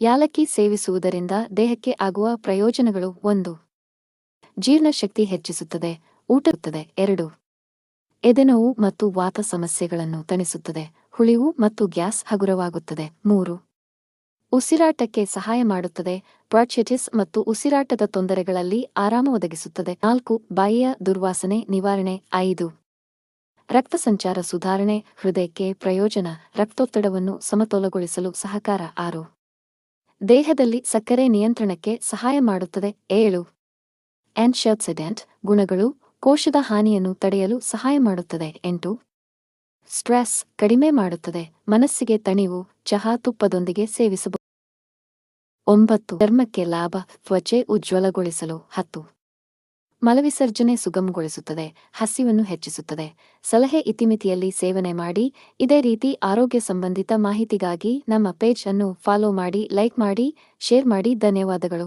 ಯಾಲಕ್ಕಿ ಸೇವಿಸುವುದರಿಂದ ದೇಹಕ್ಕೆ ಆಗುವ ಪ್ರಯೋಜನಗಳು 1. ಜೀರ್ಣಶಕ್ತಿ ಹೆಚ್ಚಿಸುತ್ತದೆ. ಊಟತ್ತದೆ. 2. ಎದೆನೋವು ಮತ್ತು ವಾತ ಸಮಸ್ಯೆಗಳನ್ನು ತಣಿಸುತ್ತದೆ. ಹುಳಿವು ಮತ್ತು ಗ್ಯಾಸ್ ಹಗುರವಾಗುತ್ತದೆ. 3. ಉಸಿರಾಟಕ್ಕೆ ಸಹಾಯ ಮಾಡುತ್ತದೆ. ಬ್ರಾಂಚೈಟಿಸ್ ಮತ್ತು ಉಸಿರಾಟದ ತೊಂದರೆಗಳಲ್ಲಿ ಆರಾಮ ಒದಗಿಸುತ್ತದೆ. 4. ಬಾಯಿಯ ದುರ್ವಾಸನೆ ನಿವಾರಣೆ. 5. ರಕ್ತ ಸಂಚಾರ ಸುಧಾರಣೆ. ಹೃದಯಕ್ಕೆ ಪ್ರಯೋಜನ. ರಕ್ತೊತ್ತಡವನ್ನು ಸಮತೋಲಗೊಳಿಸಲು ಸಹಕಾರ. 6. ದೇಹದಲ್ಲಿ ಸಕ್ಕರೆ ನಿಯಂತ್ರಣಕ್ಕೆ ಸಹಾಯ ಮಾಡುತ್ತದೆ. 7. ಆಂಟಿಆಕ್ಸಿಡೆಂಟ್ ಗುಣಗಳು. ಕೋಶದ ಹಾನಿಯನ್ನು ತಡೆಯಲು ಸಹಾಯ ಮಾಡುತ್ತದೆ. 8. ಸ್ಟ್ರೆಸ್ ಕಡಿಮೆ ಮಾಡುತ್ತದೆ. ಮನಸ್ಸಿಗೆ ತಣಿವು. ಚಹಾ ತುಪ್ಪದೊಂದಿಗೆ ಸೇವಿಸಬಹುದು. 9. ಚರ್ಮಕ್ಕೆ ಲಾಭ. ತ್ವಚೆ ಉಜ್ವಲಗೊಳಿಸಲು. 10. ಮಲವಿಸರ್ಜನೆ ಸುಗಮಗೊಳಿಸುತ್ತದೆ. ಹಸಿವನ್ನು ಹೆಚ್ಚಿಸುತ್ತದೆ. ಸಲಹೆ ಇತಿಮಿತಿಯಲ್ಲಿ ಸೇವನೆ ಮಾಡಿ. ಇದೇ ರೀತಿ ಆರೋಗ್ಯ ಸಂಬಂಧಿತ ಮಾಹಿತಿಗಾಗಿ ನಮ್ಮ ಪೇಜ್ ಅನ್ನು ಫಾಲೋ ಮಾಡಿ, ಲೈಕ್ ಮಾಡಿ, ಶೇರ್ ಮಾಡಿ. ಧನ್ಯವಾದಗಳು.